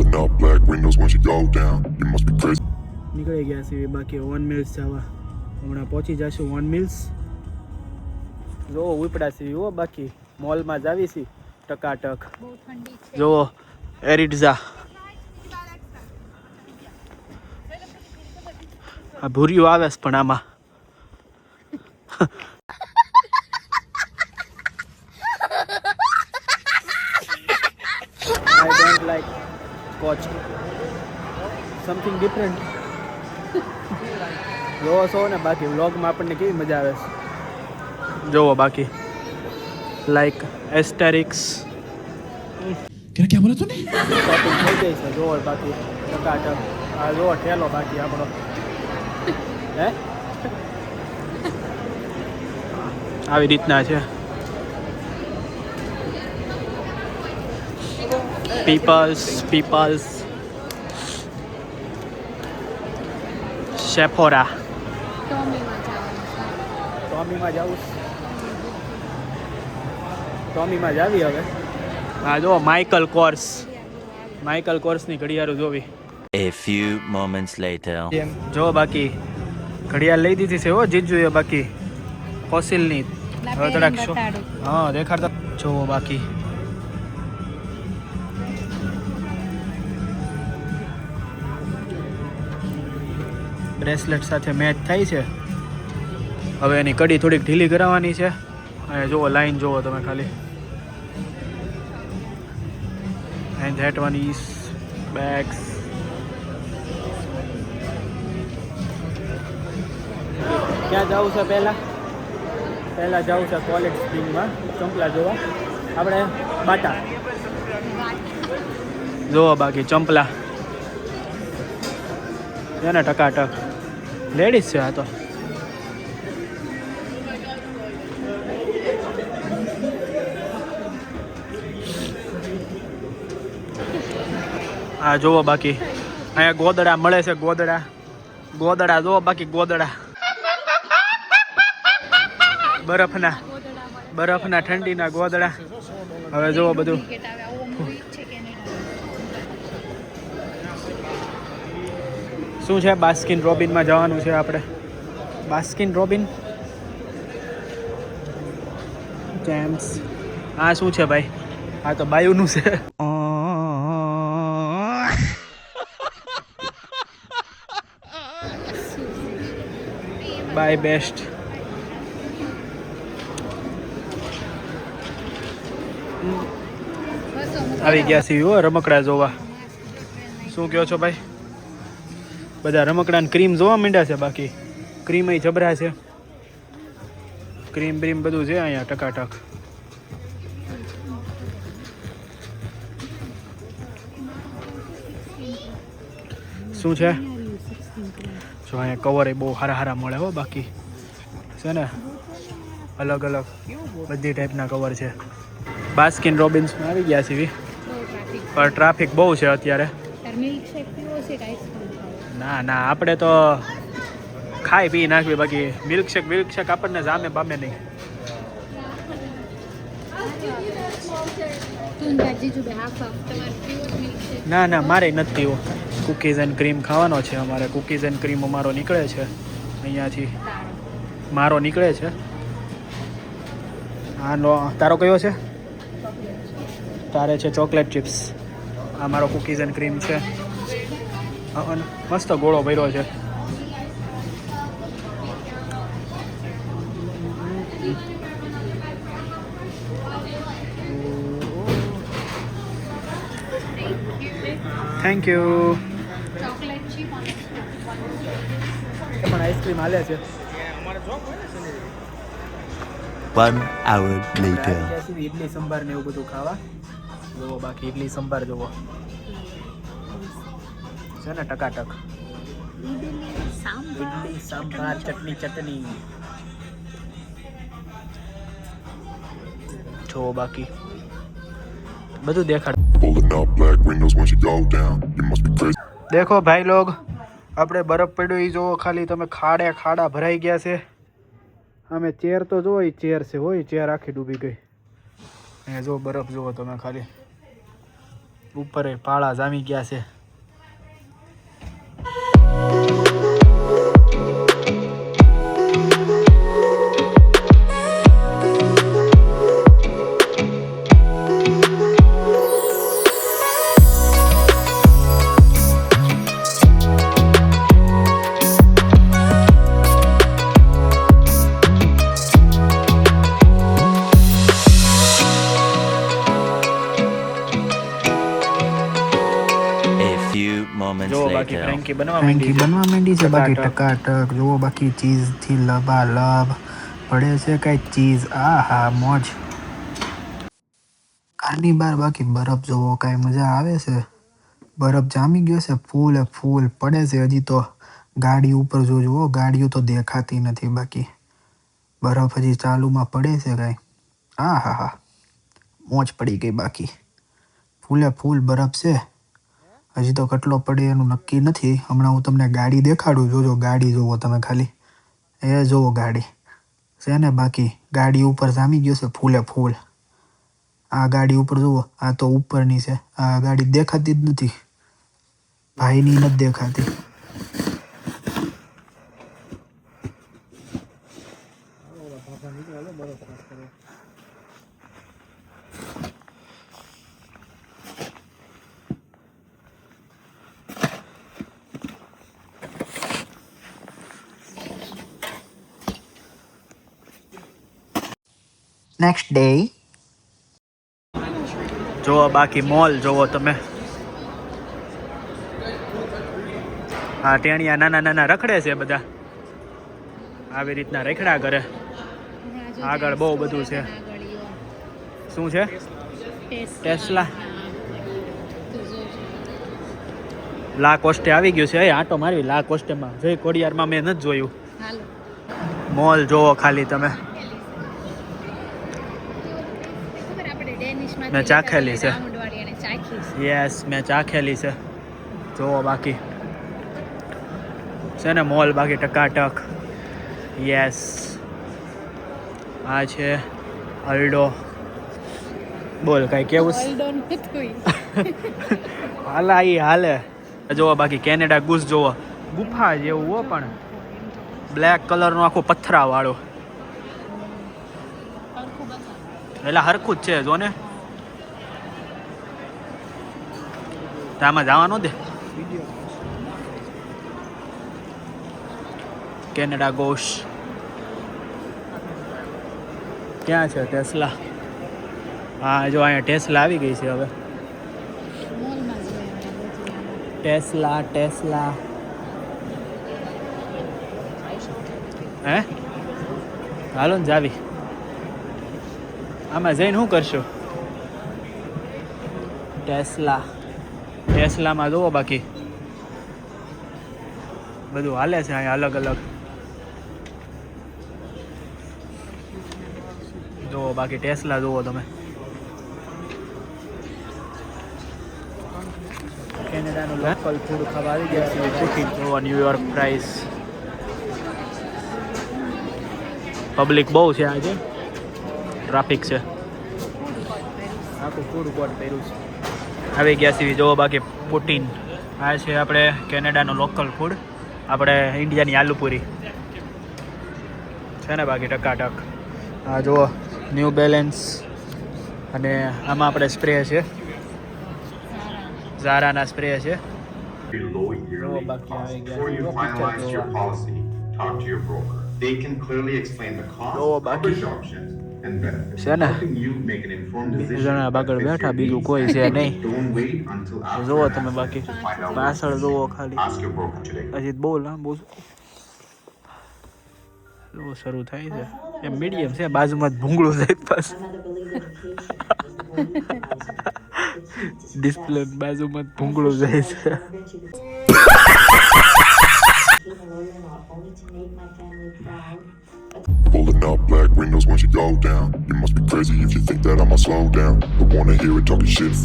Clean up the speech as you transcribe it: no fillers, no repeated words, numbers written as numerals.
Pulling up black windows once you go down. You must be crazy. નીકળી ગયા છીએ બાકી વન મિલ્સ જવા. હમણાં પહોંચી જશું વન મિલ્સ. જો ઉપડા છીએ હો બાકી મોલમાં જાવી છીએ ટકાટક. બહુ ઠંડી છે. જો એરિડઝા આ ભૂરિયું આવે છે પણ આમાં I don't like Scotch. Something different. જોવો છો ને બાકી વ્લોગમાં આપણને કેવી મજા આવે છે. જોવો બાકી લાઈક એસ્ટેરિક્સ क्या बोला तूने? શોપિંગ થઈ ગઈ છે. જોવો બાકી ટકાટક. આ જોવો ઠેલો બાકી આપણો હે આવી રીતના છે. પીપલ્સ શેફોરા ટોમીમાં જાવી હવે. હા જો માઇકલ કોર્સની ઘડિયાળો જોવી. A few moments later. જો બાકી ઘડિયાળ લઈ દીધી છે હો જીજુએ બાકી ફોસિલની. હવે થોડાક હા દેખાડતા જોવો બાકી બ્રેસલેટ સાથે મેચ થાય છે. હવે એની કડી થોડીક ઢીલી કરાવવાની છે. અને જુઓ લાઈન જુઓ તમે ખાલી. And that one is bags. ક્યાં જવું છે પહેલાં જવું છે કોલેજ સ્પ્રિંગમાં ચંપલા જોવા. આપણે બાટા જોવો બાકી ચંપલા છે ને ટકાટક લેડીઝ છે આ તો. હા જોવો બાકી અહીંયા ગોદડા મળે છે. ગોદડા જોવો બાકી ગોદડા બરફના ઠંડીના ગોદડા. હવે જોવો બધું શું છે. બાસ્કિન રોબિનમાં જવાનું છે આપણે. બાસ્કિન રોબિન જેમ્સ. આ શું છે ભાઈ? આ તો બાયુનું છે. Bye best. આવી ગયા છીએ હો રમકડા જોવા. શું કહો છો ભાઈ? બધા રમકડાની ક્રીમ જોવા માંડ્યા છે. બાકી ક્રીમ અહીં જબરા છે. ક્રીમ બ્રીમ બધું છે અહીંયા ટકાટક. શું છે? જો અહીંયા કવર એ બહુ સારા મળે હો બાકી છે ને. અલગ બધી ટાઈપના કવર છે. બાસ્કિન રોબિન્સમાં આવી ગયા છીએ પણ ટ્રાફિક બહુ છે અત્યારે. ના આપણે તો ખાઈ પી નાખવી. બાકી મિલ્કશેક આપણને જામે પામે નહીં. ના મારે નથી પીવો. કુકીઝ એન્ડ ક્રીમ ખાવાનો છે અમારે. કુકીઝ એન્ડ ક્રીમ અમારો નીકળે છે અહીંયાથી. મારો નીકળે છે. આનો તારો કયો છે? તારે છે ચોકલેટ ચિપ્સ. આ મારો કુકીઝ એન્ડ ક્રીમ છે. મસ્ત ગોળો ભર્યો છે. Thank you. પણ આઈસ્ક્રીમ હાલે છે. 1 hour later. ઇડલી સંભાર ને એવું બધું ખાવા. જોવો બાકી ઇડલી સંભાર જોવો છે ને ટકાટક. ઇડલી સંભાર ચટણી જોવો બાકી બધું દેખાડ. Pulling up black windows once you go down. You must be crazy. દેખો ભાઈ લોગ આપણે બરફ પડ્યો એ જોવો ખાલી તમે. ખાડા ભરાઈ ગયા છે. અમે ચેર તો જો એ ચેર છે હોય. ચેર આખી ડૂબી ગઈ. અહીંયા જો બરફ જુઓ તમે ખાલી. ઉપર પાળા જામી ગયા છે. A few moments જો બાકી later. ફ્રેન્કી બનવા ફ્રેન્કી બનવા માંડી છે. બાકી ટકાટક. ટકાટક જુઓ. બાકી ચીઝથી લબાલબ પડે છે કાંઈ ચીઝ. આ હા મોજ. કારની બહાર બાકી બરફ જોવો કાંઈ મજા આવે છે. બરફ જામી ગયો છે. ફૂલે ફૂલ પડે છે. હજી તો ગાડી ઉપર જોજો. ગાડીઓ તો દેખાતી નથી. બાકી બરફ હજી ચાલુમાં પડે છે કાંઈ. હા હા હા મોજ પડી ગઈ. બાકી ફૂલે ફૂલ બરફ છે. હજી તો કેટલો પડે એનું નક્કી નથી. હમણાં હું તમને ગાડી દેખાડું. જોજો ગાડી જોવો તમે ખાલી. એ જોવો ગાડી છે ને. બાકી ગાડી ઉપર જામી ગયો છે ફૂલે ફૂલ. આ ગાડી ઉપર જુઓ. આ તો ઉપરની છે. આ ગાડી દેખાતી જ નથી. ભાઈની નથી દેખાતી. Next day. જોવો બાકી મોલ જોવો તમે. હા ટેણિયા નાના નાના રખડે છે બધા. આવી રીતના રખડા કરે. આગળ બહુ બધું છે. શું છે? ટેસ્લા. લા કોસ્ટે આવી ગયું છે. આટો મારવી લા કોસ્ટેમાં. જય કોડિયારમાં મેં નથી જોયું. મોલ જોવો ખાલી તમે. મેં ચાખેલી છે. યસ મેં ચાખેલી છે. જોવો બાકી છે ને મોલ બાકી ટકાટક. યસ આ છે અલ્ડો. બોલ કાંઈ કેવું હાલા ઈ હાલે. જોવો બાકી કેનેડા ગૂસ જોવો. ગુફા જેવું હો પણ બ્લેક કલરનું આખું પથ્થરાવાળું. એટલે હરખું જ છે જો ને. આમાં જવાનું દે. કેનેડા ગોશ. ક્યાં છે ટેસ્લા? હા જો અહીંયા ટેસ્લા આવી ગઈ છે હવે. ટેસ્લા ટેસ્લા હે હાલો ને જાવી. આમાં જઈને શું કરશો? ટેસ્લા. ટેસ્લામાં જુઓ બાકી બધું હાલે છે અહીંયા અલગ અલગ. જુઓ બાકી ટેસ્લા જુઓ તમે. કેનેડાનું લોકલ ફૂડ ખાવા આવી ગયા છે. કુકિંગ જુઓ. New York price. પબ્લિક બહુ છે આજે. ટ્રાફિક છે. આખું ફૂડ કોર્ટ પહેર્યું છે. આવી ગયા છીએ જોવો બાકી પુટીન. આ છે આપણે કેનેડાનું લોકલ ફૂડ. આપણે ઇન્ડિયાની આલુપુરી છે ને બાકી ટકાટક. આ જુઓ ન્યૂ બેલેન્સ. અને આમાં આપણે સ્પ્રે છે. ઝારાના સ્પ્રે છે. below yearly back here, cost. I guess. Before you Go finalize picture your go. policy, talk to your broker. They can clearly explain the cost, Go back coverage here. options, and benefits, છે ને helping you make an informed બીજું decision જણા that બાગળ fits બેઠા your બીજું needs. કોઈ છે નહીં. Don't wait until after જુઓ an તમે accident બાકી to find out પાછળ what's જુઓ needed. ખાલી. Ask your broker today. હજી બહુ લાંબુ લો શરૂ થાય છે. એમ મીડિયમ છે. બાજુમાં જ ભૂંગળું છે એક પાસ. ડિસ્પ્લે બાજુમાં જ ભૂંગળું જાય છે. Pulling up black windows once you go down. You must be crazy if you think that I'ma slow down. Don't wanna hear it talking shit.